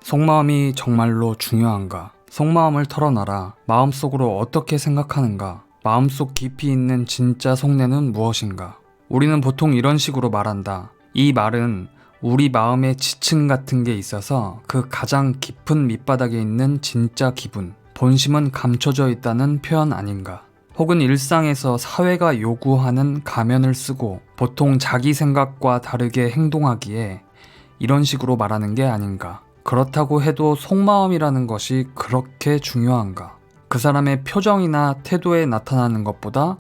속마음이 정말로 중요한가? 속마음을 털어놔라. 마음속으로 어떻게 생각하는가? 마음속 깊이 있는 진짜 속내는 무엇인가? 우리는 보통 이런 식으로 말한다. 이 말은 우리 마음의 지층 같은 게 있어서 그 가장 깊은 밑바닥에 있는 진짜 기분, 본심은 감춰져 있다는 표현 아닌가? 혹은 일상에서 사회가 요구하는 가면을 쓰고 보통 자기 생각과 다르게 행동하기에 이런 식으로 말하는 게 아닌가? 그렇다고 해도 속마음이라는 것이 그렇게 중요한가? 그 사람의 표정이나 태도에 나타나는 것보다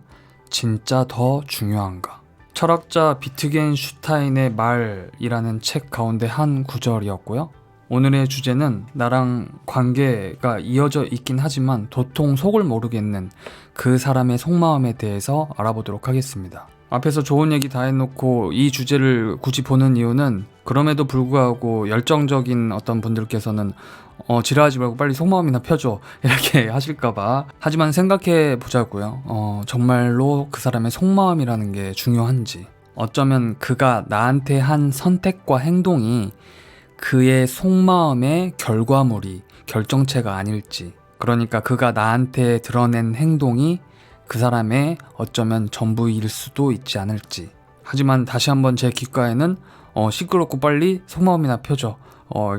진짜 더 중요한가? 철학자 비트겐슈타인의 말이라는 책 가운데 한 구절이었고요. 오늘의 주제는 나랑 관계가 이어져 있긴 하지만 도통 속을 모르겠는 그 사람의 속마음에 대해서 알아보도록 하겠습니다. 앞에서 좋은 얘기 다 해놓고 이 주제를 굳이 보는 이유는 그럼에도 불구하고 열정적인 어떤 분들께서는 지랄하지 말고 빨리 속마음이나 펴줘 이렇게 하실까봐. 하지만 생각해 보자고요. 정말로 그 사람의 속마음이라는 게 중요한지, 어쩌면 그가 나한테 한 선택과 행동이 그의 속마음의 결과물이 결정체가 아닐지, 그러니까 그가 나한테 드러낸 행동이 그 사람의 어쩌면 전부일 수도 있지 않을지. 하지만 다시 한번 제 귓가에는 시끄럽고 빨리 속마음이나 펴줘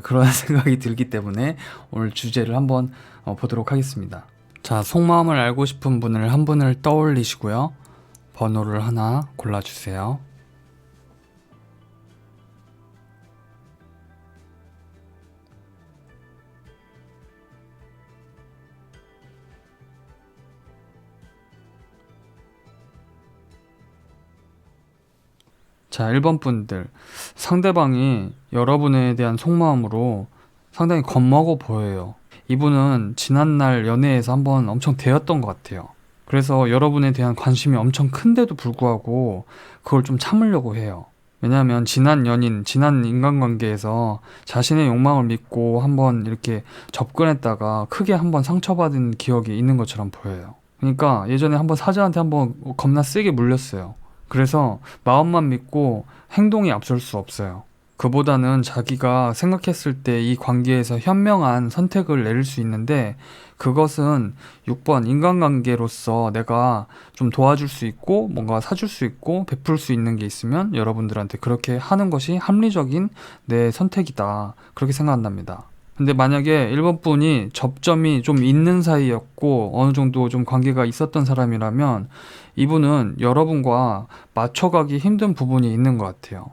그런 생각이 들기 때문에 오늘 주제를 한번 보도록 하겠습니다. 자, 속마음을 알고 싶은 분을 한 분을 떠올리시고요. 번호를 하나 골라주세요. 자, 1번 분들, 상대방이 여러분에 대한 속마음으로 상당히 겁먹어 보여요. 이분은 지난날 연애에서 한번 엄청 대였던 것 같아요. 그래서 여러분에 대한 관심이 엄청 큰데도 불구하고 그걸 좀 참으려고 해요. 왜냐하면 지난 연인, 지난 인간관계에서 자신의 욕망을 믿고 한번 이렇게 접근했다가 크게 한번 상처받은 기억이 있는 것처럼 보여요. 그러니까 예전에 한번 사자한테 한번 겁나 세게 물렸어요. 그래서 마음만 믿고 행동이 앞설 수 없어요. 그보다는 자기가 생각했을 때 이 관계에서 현명한 선택을 내릴 수 있는데, 그것은 6번 인간관계로서 내가 좀 도와줄 수 있고 뭔가 사줄 수 있고 베풀 수 있는 게 있으면 여러분들한테 그렇게 하는 것이 합리적인 내 선택이다, 그렇게 생각한답니다. 근데 만약에 1번 분이 접점이 좀 있는 사이였고 어느 정도 좀 관계가 있었던 사람이라면 이분은 여러분과 맞춰가기 힘든 부분이 있는 것 같아요.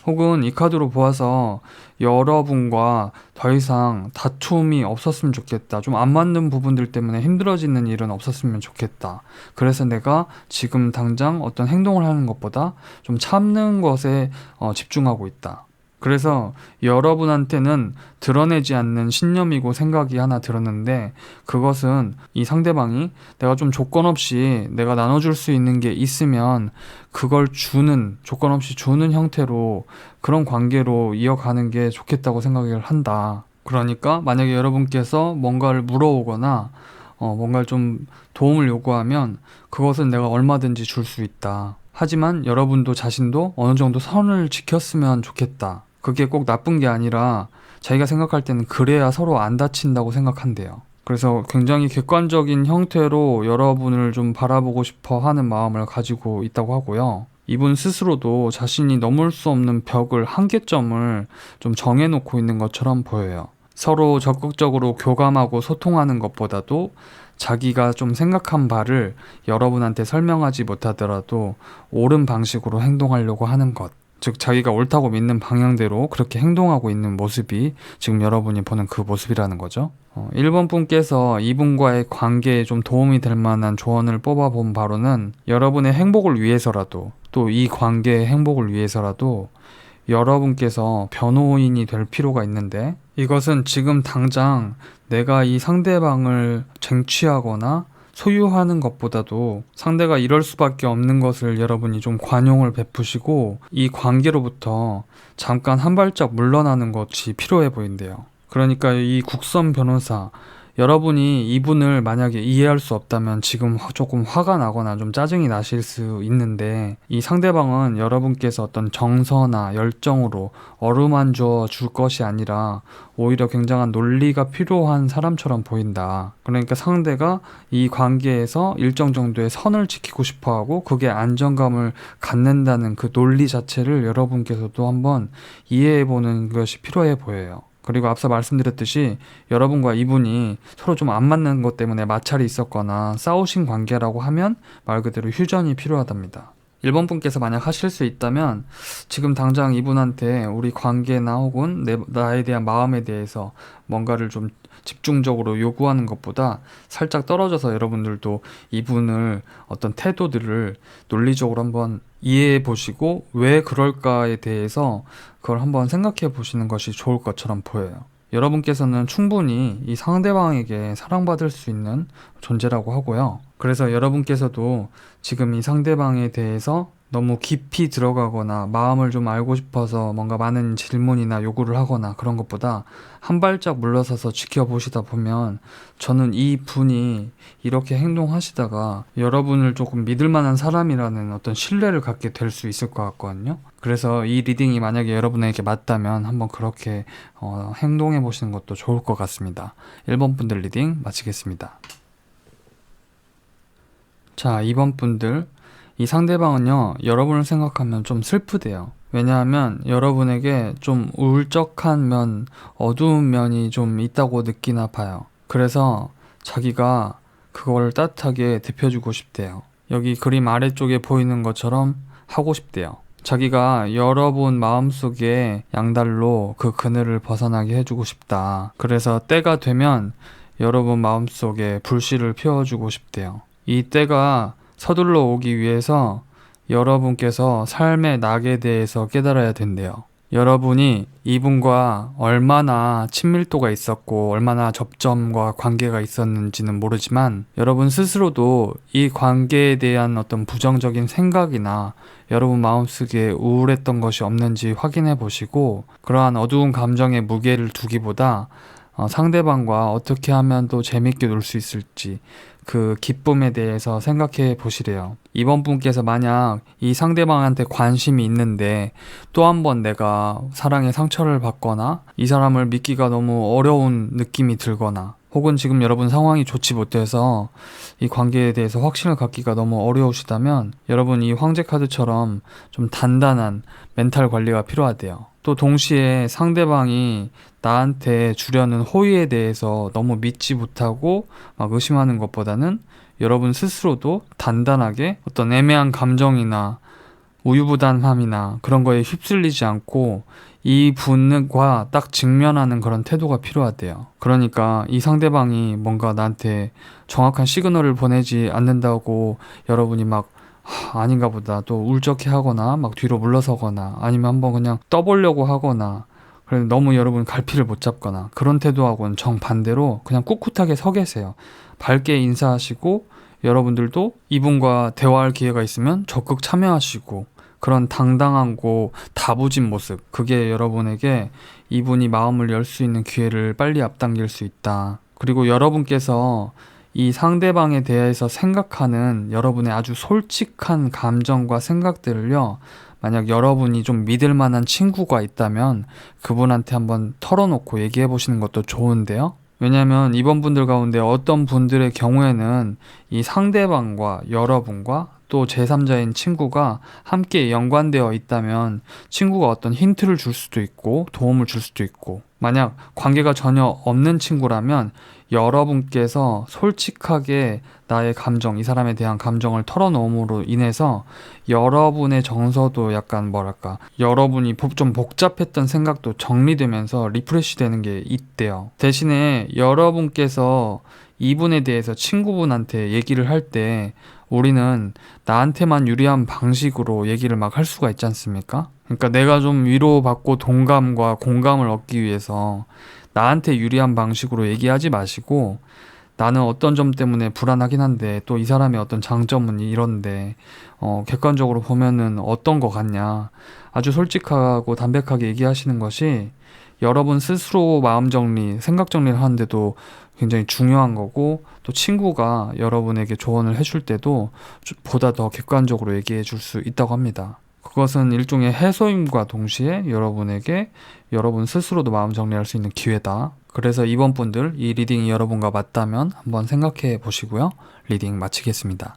혹은 이 카드로 보아서 여러분과 더 이상 다툼이 없었으면 좋겠다, 좀 안 맞는 부분들 때문에 힘들어지는 일은 없었으면 좋겠다, 그래서 내가 지금 당장 어떤 행동을 하는 것보다 좀 참는 것에 집중하고 있다. 그래서 여러분한테는 드러내지 않는 신념이고 생각이 하나 들었는데, 그것은 이 상대방이 내가 좀 조건 없이 내가 나눠줄 수 있는 게 있으면 그걸 주는, 조건 없이 주는 형태로 그런 관계로 이어가는 게 좋겠다고 생각을 한다. 그러니까 만약에 여러분께서 뭔가를 물어오거나 뭔가를 좀 도움을 요구하면 그것은 내가 얼마든지 줄 수 있다. 하지만 여러분도 자신도 어느 정도 선을 지켰으면 좋겠다. 그게 꼭 나쁜 게 아니라 자기가 생각할 때는 그래야 서로 안 다친다고 생각한대요. 그래서 굉장히 객관적인 형태로 여러분을 좀 바라보고 싶어 하는 마음을 가지고 있다고 하고요. 이분 스스로도 자신이 넘을 수 없는 벽을, 한계점을 좀 정해놓고 있는 것처럼 보여요. 서로 적극적으로 교감하고 소통하는 것보다도 자기가 좀 생각한 바를 여러분한테 설명하지 못하더라도 옳은 방식으로 행동하려고 하는 것, 즉 자기가 옳다고 믿는 방향대로 그렇게 행동하고 있는 모습이 지금 여러분이 보는 그 모습이라는 거죠. 1번 분께서 이분과의 관계에 좀 도움이 될 만한 조언을 뽑아본 바로는, 여러분의 행복을 위해서라도, 또 이 관계의 행복을 위해서라도 여러분께서 변호인이 될 필요가 있는데, 이것은 지금 당장 내가 이 상대방을 쟁취하거나 소유하는 것보다도 상대가 이럴 수밖에 없는 것을 여러분이 좀 관용을 베푸시고 이 관계로부터 잠깐 한 발짝 물러나는 것이 필요해 보인대요. 그러니까 이 국선 변호사, 여러분이 이분을 만약에 이해할 수 없다면 지금 조금 화가 나거나 좀 짜증이 나실 수 있는데, 이 상대방은 여러분께서 어떤 정서나 열정으로 어루만져 줄 것이 아니라 오히려 굉장한 논리가 필요한 사람처럼 보인다. 그러니까 상대가 이 관계에서 일정 정도의 선을 지키고 싶어 하고 그게 안정감을 갖는다는 그 논리 자체를 여러분께서도 한번 이해해 보는 것이 필요해 보여요. 그리고 앞서 말씀드렸듯이 여러분과 이분이 서로 좀 안 맞는 것 때문에 마찰이 있었거나 싸우신 관계라고 하면 말 그대로 휴전이 필요하답니다. 1번 분께서 만약 하실 수 있다면 지금 당장 이분한테 우리 관계나 혹은 나에 대한 마음에 대해서 뭔가를 좀 집중적으로 요구하는 것보다 살짝 떨어져서 여러분들도 이분을 어떤 태도들을 논리적으로 한번 이해해 보시고 왜 그럴까에 대해서 그걸 한번 생각해 보시는 것이 좋을 것처럼 보여요. 여러분께서는 충분히 이 상대방에게 사랑받을 수 있는 존재라고 하고요. 그래서 여러분께서도 지금 이 상대방에 대해서 너무 깊이 들어가거나 마음을 좀 알고 싶어서 뭔가 많은 질문이나 요구를 하거나 그런 것보다 한 발짝 물러서서 지켜보시다 보면 저는 이 분이 이렇게 행동하시다가 여러분을 조금 믿을 만한 사람이라는 어떤 신뢰를 갖게 될 수 있을 것 같거든요. 그래서 이 리딩이 만약에 여러분에게 맞다면 한번 그렇게 행동해 보시는 것도 좋을 것 같습니다. 1번 분들 리딩 마치겠습니다. 자, 2번 분들, 이 상대방은요, 여러분을 생각하면 좀 슬프대요. 왜냐하면 여러분에게 좀 울적한 면, 어두운 면이 좀 있다고 느끼나 봐요. 그래서 자기가 그걸 따뜻하게 데펴주고 싶대요. 여기 그림 아래쪽에 보이는 것처럼 하고 싶대요. 자기가 여러분 마음속에 양달로 그 그늘을 벗어나게 해주고 싶다. 그래서 때가 되면 여러분 마음속에 불씨를 피워주고 싶대요. 이 때가 서둘러 오기 위해서 여러분께서 삶의 낙에 대해서 깨달아야 된대요. 여러분이 이분과 얼마나 친밀도가 있었고 얼마나 접점과 관계가 있었는지는 모르지만 여러분 스스로도 이 관계에 대한 어떤 부정적인 생각이나 여러분 마음속에 우울했던 것이 없는지 확인해 보시고 그러한 어두운 감정에 무게를 두기보다 상대방과 어떻게 하면 또 재밌게 놀 수 있을지 그 기쁨에 대해서 생각해 보시래요. 이번 분께서 만약 이 상대방한테 관심이 있는데 또 한 번 내가 사랑에 상처를 받거나 이 사람을 믿기가 너무 어려운 느낌이 들거나 혹은 지금 여러분 상황이 좋지 못해서 이 관계에 대해서 확신을 갖기가 너무 어려우시다면 여러분 이 황제 카드처럼 좀 단단한 멘탈 관리가 필요하대요. 또 동시에 상대방이 나한테 주려는 호의에 대해서 너무 믿지 못하고 막 의심하는 것보다는 여러분 스스로도 단단하게 어떤 애매한 감정이나 우유부단함이나 그런 거에 휩쓸리지 않고 이 분과 딱 직면하는 그런 태도가 필요하대요. 그러니까 이 상대방이 뭔가 나한테 정확한 시그널을 보내지 않는다고 여러분이 막 아닌가 보다 또 울적해 하거나 막 뒤로 물러서거나 아니면 한번 그냥 떠보려고 하거나 그래 너무 여러분 갈피를 못 잡거나 그런 태도하고는 정반대로 그냥 꿋꿋하게 서 계세요. 밝게 인사하시고 여러분들도 이분과 대화할 기회가 있으면 적극 참여하시고 그런 당당하고 다부진 모습 그게 여러분에게 이분이 마음을 열 수 있는 기회를 빨리 앞당길 수 있다. 그리고 여러분께서 이 상대방에 대해서 생각하는 여러분의 아주 솔직한 감정과 생각들을요, 만약 여러분이 좀 믿을 만한 친구가 있다면 그분한테 한번 털어놓고 얘기해 보시는 것도 좋은데요. 왜냐하면 이번 분들 가운데 어떤 분들의 경우에는 이 상대방과 여러분과 또 제3자인 친구가 함께 연관되어 있다면 친구가 어떤 힌트를 줄 수도 있고 도움을 줄 수도 있고 만약 관계가 전혀 없는 친구라면 여러분께서 솔직하게 나의 감정, 이 사람에 대한 감정을 털어놓음으로 인해서 여러분의 정서도 약간 뭐랄까 여러분이 좀 복잡했던 생각도 정리되면서 리프레시 되는 게 있대요. 대신에 여러분께서 이분에 대해서 친구분한테 얘기를 할 때 우리는 나한테만 유리한 방식으로 얘기를 막 할 수가 있지 않습니까? 그러니까 내가 좀 위로받고 동감과 공감을 얻기 위해서 나한테 유리한 방식으로 얘기하지 마시고 나는 어떤 점 때문에 불안하긴 한데 또 이 사람의 어떤 장점은 이런데 객관적으로 보면은 어떤 거 같냐 아주 솔직하고 담백하게 얘기하시는 것이 여러분 스스로 마음 정리, 생각 정리를 하는데도 굉장히 중요한 거고, 또 친구가 여러분에게 조언을 해줄 때도 보다 더 객관적으로 얘기해 줄 수 있다고 합니다. 그것은 일종의 해소임과 동시에 여러분에게 여러분 스스로도 마음 정리할 수 있는 기회다. 그래서 이번 분들 이 리딩이 여러분과 맞다면 한번 생각해 보시고요. 리딩 마치겠습니다.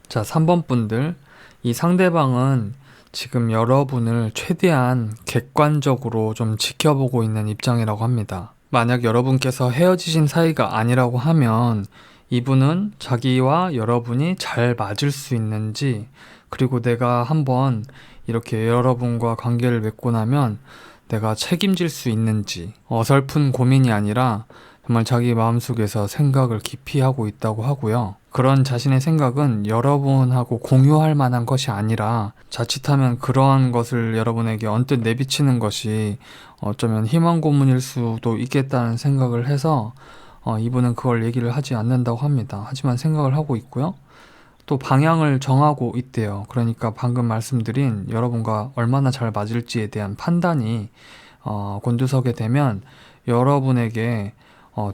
자, 3번 분들, 이 상대방은 지금 여러분을 최대한 객관적으로 좀 지켜보고 있는 입장이라고 합니다. 만약 여러분께서 헤어지신 사이가 아니라고 하면 이분은 자기와 여러분이 잘 맞을 수 있는지, 그리고 내가 한번 이렇게 여러분과 관계를 맺고 나면 내가 책임질 수 있는지 어설픈 고민이 아니라 정말 자기 마음속에서 생각을 깊이 하고 있다고 하고요. 그런 자신의 생각은 여러분하고 공유할 만한 것이 아니라 자칫하면 그러한 것을 여러분에게 언뜻 내비치는 것이 어쩌면 희망 고문일 수도 있겠다는 생각을 해서 이분은 그걸 얘기를 하지 않는다고 합니다. 하지만 생각을 하고 있고요. 또 방향을 정하고 있대요. 그러니까 방금 말씀드린 여러분과 얼마나 잘 맞을지에 대한 판단이 곤두서게 되면 여러분에게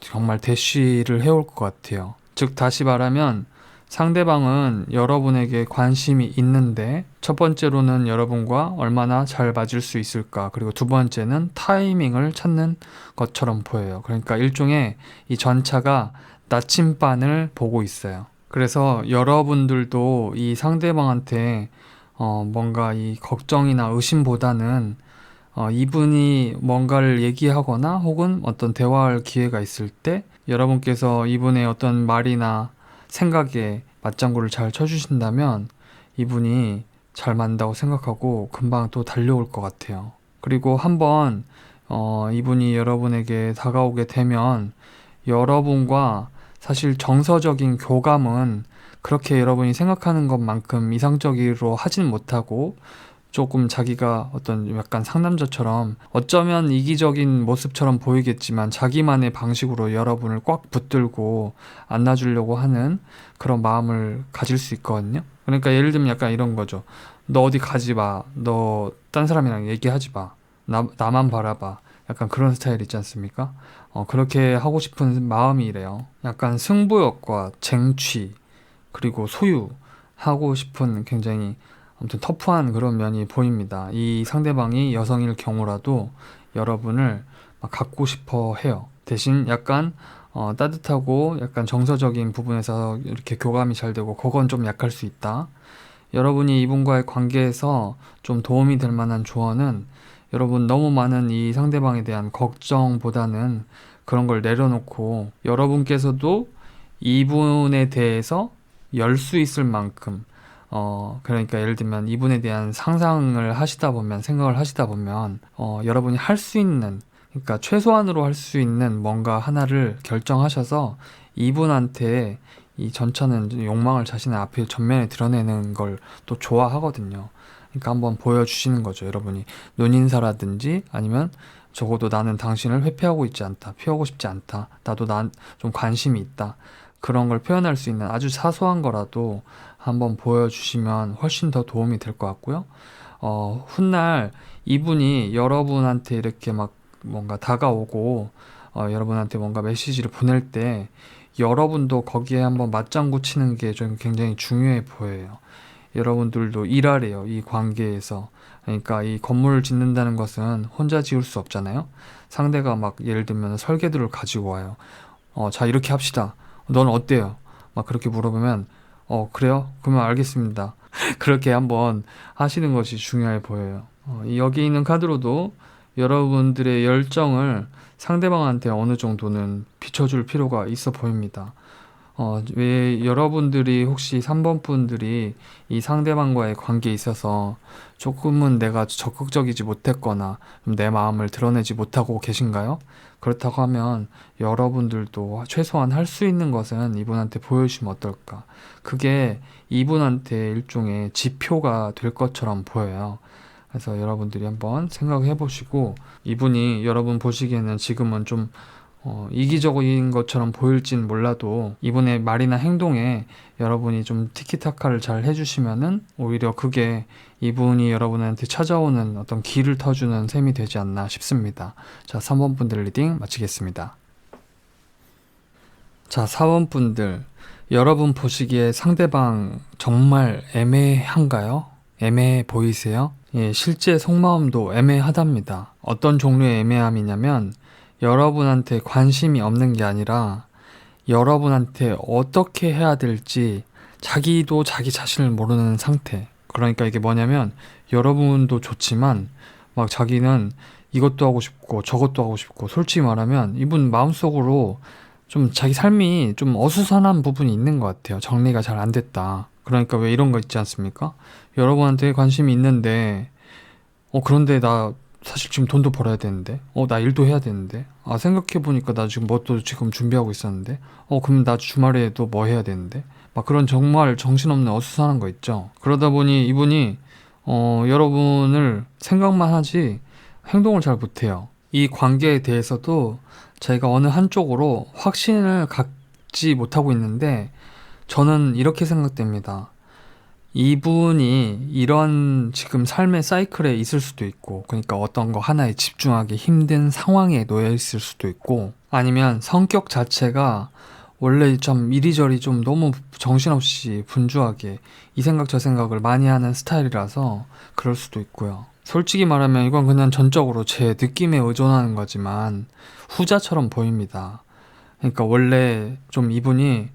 정말 대시를 해올 것 같아요. 즉 다시 말하면 상대방은 여러분에게 관심이 있는데 첫 번째로는 여러분과 얼마나 잘 맞을 수 있을까, 그리고 두 번째는 타이밍을 찾는 것처럼 보여요. 그러니까 일종의 이 전차가 나침반을 보고 있어요. 그래서 여러분들도 이 상대방한테 뭔가 이 걱정이나 의심보다는 이분이 뭔가를 얘기하거나 혹은 어떤 대화할 기회가 있을 때 여러분께서 이분의 어떤 말이나 생각에 맞장구를 잘 쳐주신다면 이분이 잘 맞는다고 생각하고 금방 또 달려올 것 같아요. 그리고 한번 이분이 여러분에게 다가오게 되면 여러분과 사실 정서적인 교감은 그렇게 여러분이 생각하는 것만큼 이상적으로 하진 못하고 조금 자기가 어떤 약간 상남자처럼 어쩌면 이기적인 모습처럼 보이겠지만 자기만의 방식으로 여러분을 꽉 붙들고 안아주려고 하는 그런 마음을 가질 수 있거든요. 그러니까 예를 들면 약간 이런 거죠. 너 어디 가지 마. 너 딴 사람이랑 얘기하지 마. 나만 바라봐. 약간 그런 스타일 있지 않습니까? 그렇게 하고 싶은 마음이 이래요. 약간 승부욕과 쟁취, 그리고 소유하고 싶은 굉장히 아무튼 터프한 그런 면이 보입니다. 이 상대방이 여성일 경우라도 여러분을 막 갖고 싶어 해요. 대신 약간 따뜻하고 약간 정서적인 부분에서 이렇게 교감이 잘 되고 그건 좀 약할 수 있다. 여러분이 이분과의 관계에서 좀 도움이 될 만한 조언은 여러분 너무 많은 이 상대방에 대한 걱정보다는 그런 걸 내려놓고 여러분께서도 이분에 대해서 열 수 있을 만큼 그러니까 예를 들면 이분에 대한 상상을 하시다 보면 생각을 하시다 보면 여러분이 할 수 있는, 그러니까 최소한으로 할 수 있는 뭔가 하나를 결정하셔서 이분한테 이 전차는 욕망을 자신의 앞에 전면에 드러내는 걸 또 좋아하거든요. 그러니까 한번 보여주시는 거죠. 여러분이 눈인사라든지 아니면 적어도 나는 당신을 회피하고 있지 않다. 피하고 싶지 않다. 나도 난 좀 관심이 있다. 그런 걸 표현할 수 있는 아주 사소한 거라도 한번 보여주시면 훨씬 더 도움이 될 것 같고요. 훗날 이분이 여러분한테 이렇게 막 뭔가 다가오고 여러분한테 뭔가 메시지를 보낼 때 여러분도 거기에 한번 맞장구 치는 게 좀 굉장히 중요해 보여요. 여러분들도 일하래요, 이 관계에서. 그러니까 이 건물을 짓는다는 것은 혼자 지을 수 없잖아요. 상대가 막 예를 들면 설계도를 가지고 와요. 자, 이렇게 합시다. 넌 어때요? 막 그렇게 물어보면 그래요? 그러면 알겠습니다. 그렇게 한번 하시는 것이 중요해 보여요. 여기 있는 카드로도 여러분들의 열정을 상대방한테 어느 정도는 비춰줄 필요가 있어 보입니다. 왜 여러분들이 혹시 3번 분들이 이 상대방과의 관계에 있어서 조금은 내가 적극적이지 못했거나 내 마음을 드러내지 못하고 계신가요? 그렇다고 하면 여러분들도 최소한 할 수 있는 것은 이분한테 보여주시면 어떨까? 그게 이분한테 일종의 지표가 될 것처럼 보여요. 그래서 여러분들이 한번 생각해 보시고 이분이 여러분 보시기에는 지금은 좀 이기적인 것처럼 보일진 몰라도 이분의 말이나 행동에 여러분이 좀 티키타카를 잘 해주시면은 오히려 그게 이분이 여러분한테 찾아오는 어떤 길을 터주는 셈이 되지 않나 싶습니다. 자, 3번 분들 리딩 마치겠습니다. 자, 4번 분들, 여러분 보시기에 상대방 정말 애매한가요? 애매해 보이세요? 예, 실제 속마음도 애매하답니다. 어떤 종류의 애매함이냐면 여러분한테 관심이 없는 게 아니라 여러분한테 어떻게 해야 될지 자기도 자기 자신을 모르는 상태. 그러니까 이게 뭐냐면 여러분도 좋지만 막 자기는 이것도 하고 싶고 저것도 하고 싶고, 솔직히 말하면 이분 마음속으로 좀 자기 삶이 좀 어수선한 부분이 있는 것 같아요. 정리가 잘 안 됐다. 그러니까 왜 이런 거 있지 않습니까? 여러분한테 관심이 있는데 그런데 나 사실 지금 돈도 벌어야 되는데 나 일도 해야 되는데 생각해보니까 나 지금 뭣도 지금 준비하고 있었는데 그럼 나 주말에도 뭐 해야 되는데 막 그런 정말 정신없는 어수선한 거 있죠. 그러다 보니 이분이 여러분을 생각만 하지 행동을 잘 못해요. 이 관계에 대해서도 저희가 어느 한쪽으로 확신을 갖지 못하고 있는데 저는 이렇게 생각됩니다. 이분이 이런 지금 삶의 사이클에 있을 수도 있고, 그러니까 어떤 거 하나에 집중하기 힘든 상황에 놓여 있을 수도 있고, 아니면 성격 자체가 원래 좀 이리저리 좀 너무 정신없이 분주하게 이 생각 저 생각을 많이 하는 스타일이라서 그럴 수도 있고요. 솔직히 말하면 이건 그냥 전적으로 제 느낌에 의존하는 거지만 후자처럼 보입니다. 그러니까 원래 좀 이분이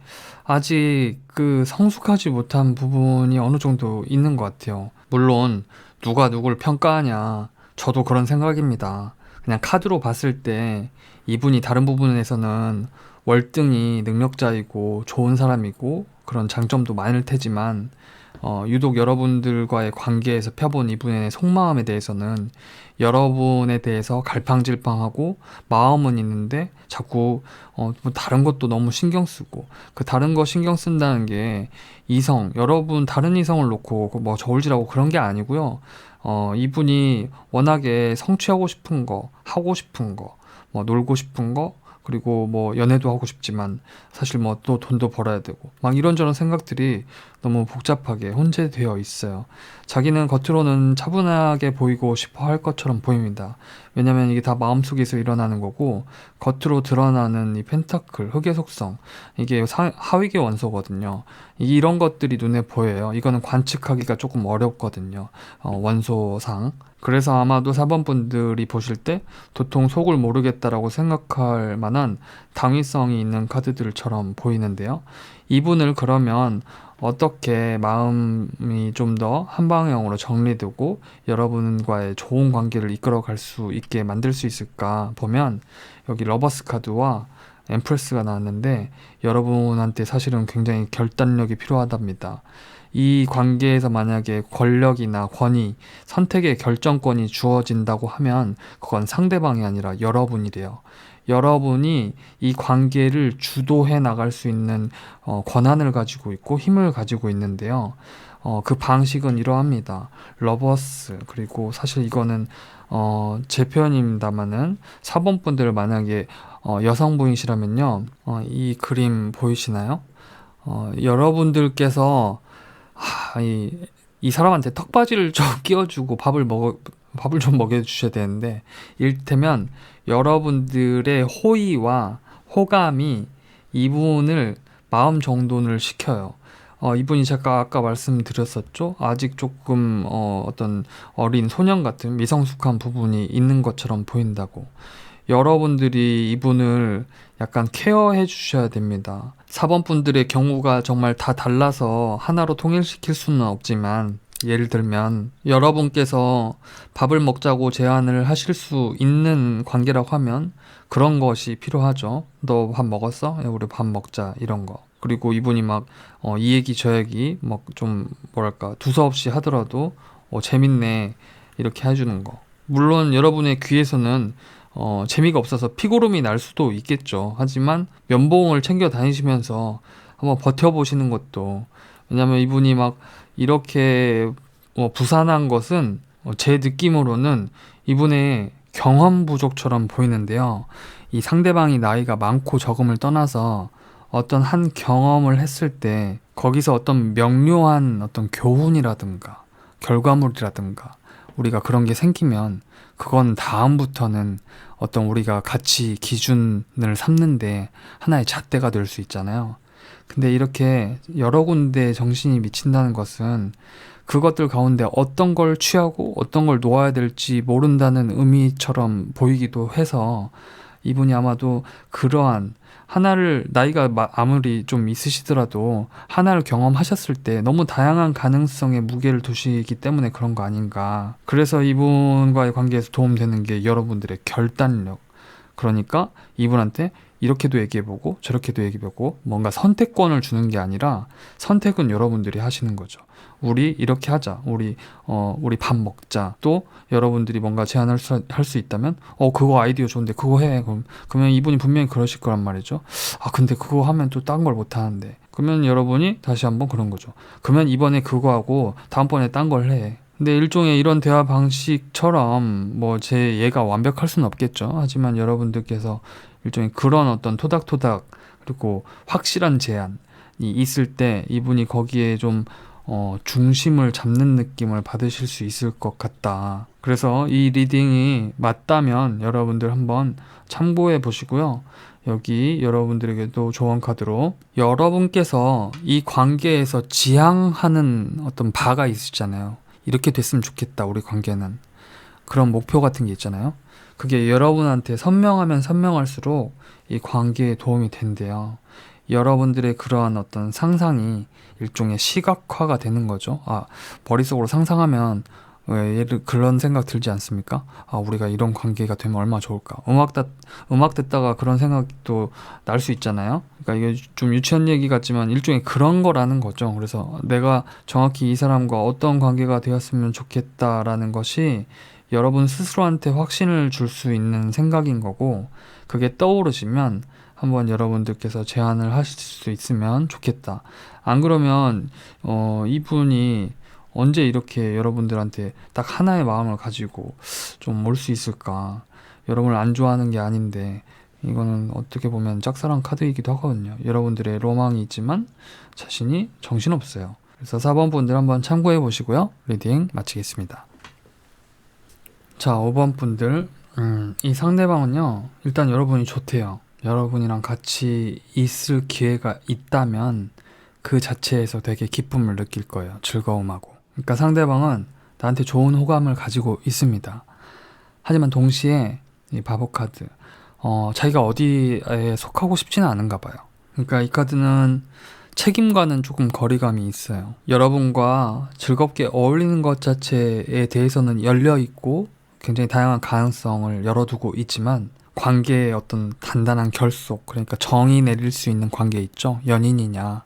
아직 그 성숙하지 못한 부분이 어느 정도 있는 것 같아요. 물론 누가 누굴 평가하냐, 저도 그런 생각입니다. 그냥 카드로 봤을 때 이분이 다른 부분에서는 월등히 능력자이고 좋은 사람이고 그런 장점도 많을 테지만 유독 여러분들과의 관계에서 펴본 이분의 속마음에 대해서는 여러분에 대해서 갈팡질팡하고 마음은 있는데 자꾸 뭐 다른 것도 너무 신경 쓰고, 그 다른 거 신경 쓴다는 게 여러분 다른 이성을 놓고 뭐 저울질하고 그런 게 아니고요. 이분이 워낙에 성취하고 싶은 거, 하고 싶은 거, 뭐 놀고 싶은 거, 그리고 뭐 연애도 하고 싶지만 사실 뭐 또 돈도 벌어야 되고 막 이런저런 생각들이 너무 복잡하게 혼재되어 있어요. 자기는 겉으로는 차분하게 보이고 싶어 할 것처럼 보입니다. 왜냐면 이게 다 마음속에서 일어나는 거고, 겉으로 드러나는 이 펜타클, 흑의 속성, 이게 하위계 원소거든요. 이런 것들이 눈에 보여요. 이거는 관측하기가 조금 어렵거든요. 원소상. 그래서 아마도 4번 분들이 보실 때 도통 속을 모르겠다라고 생각할 만한 당위성이 있는 카드들처럼 보이는데요. 이분을 그러면 어떻게 마음이 좀 더 한방향으로 정리되고 여러분과의 좋은 관계를 이끌어갈 수 있게 만들 수 있을까 보면, 여기 러버스 카드와 엠프레스가 나왔는데 여러분한테 사실은 굉장히 결단력이 필요하답니다. 이 관계에서 만약에 권력이나 권위, 선택의 결정권이 주어진다고 하면 그건 상대방이 아니라 여러분이래요. 여러분이 이 관계를 주도해 나갈 수 있는 권한을 가지고 있고 힘을 가지고 있는데요. 그 방식은 이러합니다. 러버스, 그리고 사실 이거는 제 표현입니다만은 4번 분들 만약에 여성분이시라면요. 이 그림 보이시나요? 여러분들께서 이 사람한테 턱받이를 좀 끼워주고 밥을 좀 먹여주셔야 되는데, 이를테면 여러분들의 호의와 호감이 이분을 마음 정돈을 시켜요. 이분이 제가 아까 말씀드렸었죠. 아직 조금 어떤 어린 소년 같은 미성숙한 부분이 있는 것처럼 보인다고. 여러분들이 이분을 약간 케어해 주셔야 됩니다. 4번 분들의 경우가 정말 다 달라서 하나로 통일시킬 수는 없지만, 예를 들면 여러분께서 밥을 먹자고 제안을 하실 수 있는 관계라고 하면 그런 것이 필요하죠. 너 밥 먹었어? 야, 우리 밥 먹자, 이런 거. 그리고 이분이 막 이 얘기 저 얘기 막 좀 뭐랄까 두서없이 하더라도 재밌네, 이렇게 해주는 거. 물론 여러분의 귀에서는 재미가 없어서 피고름이 날 수도 있겠죠. 하지만 면봉을 챙겨 다니시면서 한번 버텨보시는 것도, 왜냐면 이분이 막 이렇게 부산한 것은 제 느낌으로는 이분의 경험 부족처럼 보이는데요. 이 상대방이 나이가 많고 적음을 떠나서 어떤 한 경험을 했을 때 거기서 어떤 명료한 어떤 교훈이라든가 결과물이라든가 우리가 그런 게 생기면 그건 다음부터는 어떤 우리가 가치 기준을 삼는데 하나의 잣대가 될 수 있잖아요. 근데 이렇게 여러 군데 정신이 미친다는 것은 그것들 가운데 어떤 걸 취하고 어떤 걸 놓아야 될지 모른다는 의미처럼 보이기도 해서 이분이 아마도 그러한 하나를 나이가 아무리 좀 있으시더라도 하나를 경험하셨을 때 너무 다양한 가능성에 무게를 두시기 때문에 그런 거 아닌가. 그래서 이분과의 관계에서 도움되는 게 여러분들의 결단력. 그러니까 이분한테 이렇게도 얘기해보고 저렇게도 얘기해보고 뭔가 선택권을 주는 게 아니라 선택은 여러분들이 하시는 거죠. 우리 이렇게 하자. 우리 밥 먹자. 또 여러분들이 뭔가 제안할 할 수 있다면 그거 아이디어 좋은데 그거 해. 그러면 이분이 분명히 그러실 거란 말이죠. 아 근데 그거 하면 또 딴 걸 못 하는데. 그러면 여러분이 다시 한번 그런 거죠. 그러면 이번에 그거 하고 다음번에 딴 걸 해. 근데 일종의 이런 대화 방식처럼 뭐 제 예가 완벽할 수는 없겠죠. 하지만 여러분들께서 일종의 그런 어떤 토닥토닥 그리고 확실한 제안이 있을 때 이분이 거기에 좀 중심을 잡는 느낌을 받으실 수 있을 것 같다. 그래서 이 리딩이 맞다면 여러분들 한번 참고해 보시고요. 여기 여러분들에게도 조언 카드로 여러분께서 이 관계에서 지향하는 어떤 바가 있으시잖아요. 이렇게 됐으면 좋겠다, 우리 관계는. 그런 목표 같은 게 있잖아요. 그게 여러분한테 선명하면 선명할수록 이 관계에 도움이 된대요. 여러분들의 그러한 어떤 상상이 일종의 시각화가 되는 거죠. 머릿속으로 상상하면 왜 예를 그런 생각 들지 않습니까? 우리가 이런 관계가 되면 얼마나 좋을까? 음악 듣다가 그런 생각도 날 수 있잖아요. 그러니까 이게 좀 유치한 얘기 같지만 일종의 그런 거라는 거죠. 그래서 내가 정확히 이 사람과 어떤 관계가 되었으면 좋겠다라는 것이 여러분 스스로한테 확신을 줄 수 있는 생각인 거고, 그게 떠오르시면 한번 여러분들께서 제안을 하실 수 있으면 좋겠다. 안 그러면 이분이 언제 이렇게 여러분들한테 딱 하나의 마음을 가지고 좀 올 수 있을까? 여러분을 안 좋아하는 게 아닌데 이거는 어떻게 보면 짝사랑 카드이기도 하거든요. 여러분들의 로망이 있지만 자신이 정신없어요. 그래서 4번 분들 한번 참고해 보시고요. 리딩 마치겠습니다. 자, 5번 분들 이 상대방은요. 일단 여러분이 좋대요. 여러분이랑 같이 있을 기회가 있다면 그 자체에서 되게 기쁨을 느낄 거예요. 즐거움하고. 그러니까 상대방은 나한테 좋은 호감을 가지고 있습니다. 하지만 동시에 이 바보 카드, 자기가 어디에 속하고 싶지는 않은가 봐요. 그러니까 이 카드는 책임과는 조금 거리감이 있어요. 여러분과 즐겁게 어울리는 것 자체에 대해서는 열려 있고 굉장히 다양한 가능성을 열어두고 있지만 관계의 어떤 단단한 결속, 그러니까 정의 내릴 수 있는 관계 있죠. 연인이냐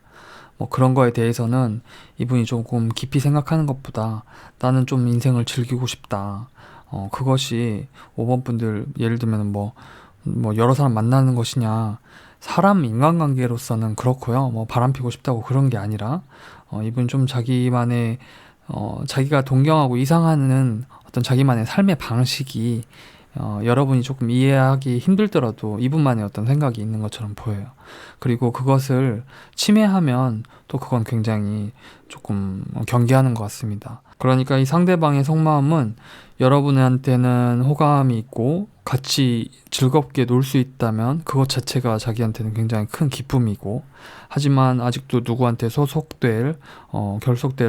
뭐 그런 거에 대해서는 이분이 조금 깊이 생각하는 것보다 나는 좀 인생을 즐기고 싶다. 그것이 5번 분들 예를 들면 뭐 여러 사람 만나는 것이냐. 사람 인간관계로서는 그렇고요. 뭐 바람 피고 싶다고 그런 게 아니라 이분 좀 자기만의 자기가 동경하고 이상하는 어떤 자기만의 삶의 방식이 여러분이 조금 이해하기 힘들더라도 이분만의 어떤 생각이 있는 것처럼 보여요. 그리고 그것을 침해하면 또 그건 굉장히 조금 경계하는 것 같습니다. 그러니까 이 상대방의 속마음은 여러분한테는 호감이 있고 같이 즐겁게 놀 수 있다면 그것 자체가 자기한테는 굉장히 큰 기쁨이고, 하지만 아직도 누구한테 결속될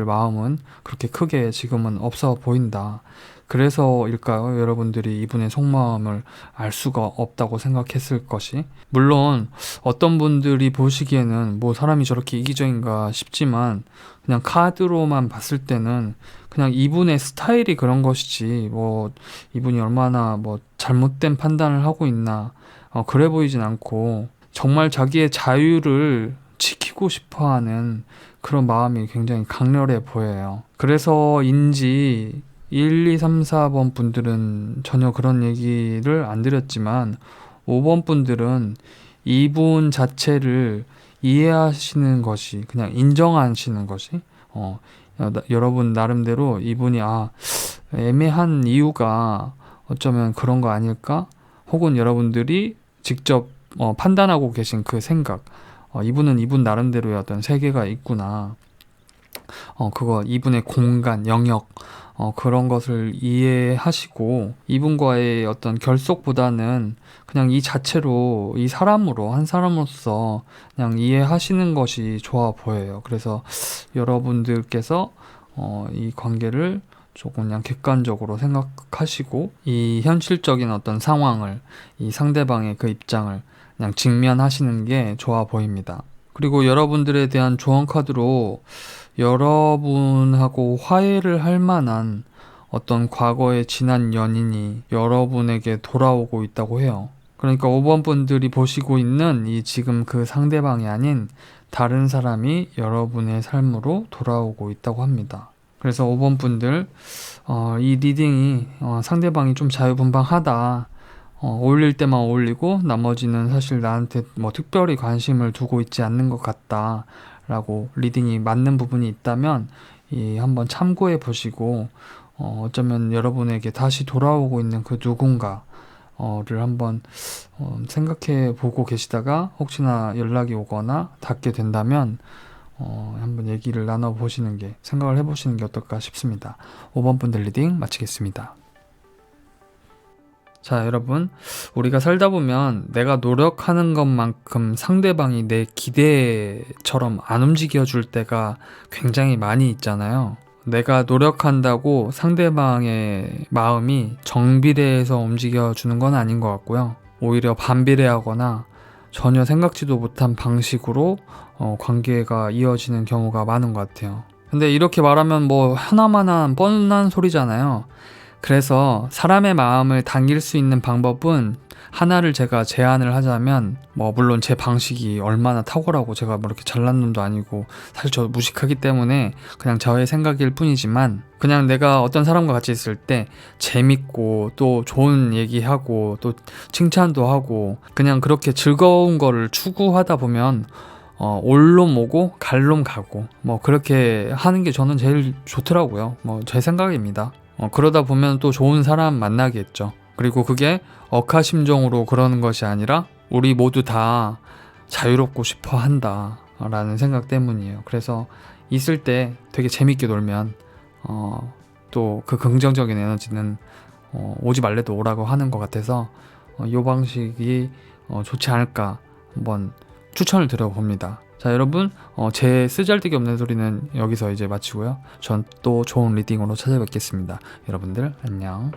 마음은 그렇게 크게 지금은 없어 보인다. 그래서일까요? 여러분들이 이분의 속마음을 알 수가 없다고 생각했을 것이. 물론 어떤 분들이 보시기에는 뭐 사람이 저렇게 이기적인가 싶지만 그냥 카드로만 봤을 때는 그냥 이분의 스타일이 그런 것이지 뭐 이분이 얼마나 뭐 잘못된 판단을 하고 있나 그래 보이진 않고 정말 자기의 자유를 지키고 싶어하는 그런 마음이 굉장히 강렬해 보여요. 그래서인지 1, 2, 3, 4번 분들은 전혀 그런 얘기를 안 드렸지만 5번 분들은 이분 자체를 이해하시는 것이, 그냥 인정하시는 것이 여러분 나름대로 이분이 애매한 이유가 어쩌면 그런 거 아닐까? 혹은 여러분들이 직접 판단하고 계신 그 생각, 이분은 이분 나름대로의 어떤 세계가 있구나. 그거 이분의 공간, 영역, 그런 것을 이해하시고 이분과의 어떤 결속보다는 그냥 이 자체로 이 사람으로 한 사람으로서 그냥 이해하시는 것이 좋아 보여요. 그래서 여러분들께서 이 관계를 조금 그냥 객관적으로 생각하시고 이 현실적인 어떤 상황을 이 상대방의 그 입장을 그냥 직면하시는 게 좋아 보입니다. 그리고 여러분들에 대한 조언 카드로 여러분하고 화해를 할 만한 어떤 과거의 지난 연인이 여러분에게 돌아오고 있다고 해요. 그러니까 5번 분들이 보시고 있는 이 지금 그 상대방이 아닌 다른 사람이 여러분의 삶으로 돌아오고 있다고 합니다. 그래서 5번 분들, 이 리딩이 상대방이 좀 자유분방하다. 어울릴 때만 어울리고 나머지는 사실 나한테 뭐 특별히 관심을 두고 있지 않는 것 같다 라고 리딩이 맞는 부분이 있다면 한번 참고해 보시고 어쩌면 여러분에게 다시 돌아오고 있는 그 누군가를 한번 생각해 보고 계시다가 혹시나 연락이 오거나 닿게 된다면 한번 얘기를 나눠보시는 게, 생각을 해보시는 게 어떨까 싶습니다. 5번 분들 리딩 마치겠습니다. 자, 여러분, 우리가 살다 보면 내가 노력하는 것만큼 상대방이 내 기대처럼 안 움직여줄 때가 굉장히 많이 있잖아요. 내가 노력한다고 상대방의 마음이 정비례해서 움직여주는 건 아닌 것 같고요. 오히려 반비례하거나 전혀 생각지도 못한 방식으로 관계가 이어지는 경우가 많은 것 같아요. 근데 이렇게 말하면 뭐 하나마나 뻔한 소리잖아요. 그래서 사람의 마음을 당길 수 있는 방법은 하나를 제가 제안을 하자면, 뭐 물론 제 방식이 얼마나 탁월하고 제가 뭐 이렇게 잘난 놈도 아니고 사실 저 무식하기 때문에 그냥 저의 생각일 뿐이지만, 그냥 내가 어떤 사람과 같이 있을 때 재밌고 또 좋은 얘기하고 또 칭찬도 하고 그냥 그렇게 즐거운 거를 추구하다 보면 올놈 오고 갈놈 가고 뭐 그렇게 하는 게 저는 제일 좋더라고요. 뭐 제 생각입니다. 그러다 보면 또 좋은 사람 만나겠죠. 그리고 그게 억하심정으로 그러는 것이 아니라 우리 모두 다 자유롭고 싶어 한다 라는 생각 때문이에요. 그래서 있을 때 되게 재밌게 놀면 또 그 긍정적인 에너지는 오지 말래도 오라고 하는 것 같아서 이 방식이 좋지 않을까 한번 추천을 드려봅니다. 자, 여러분, 제 쓰잘데기 없는 소리는 여기서 이제 마치고요. 전 또 좋은 리딩으로 찾아뵙겠습니다. 여러분들 안녕.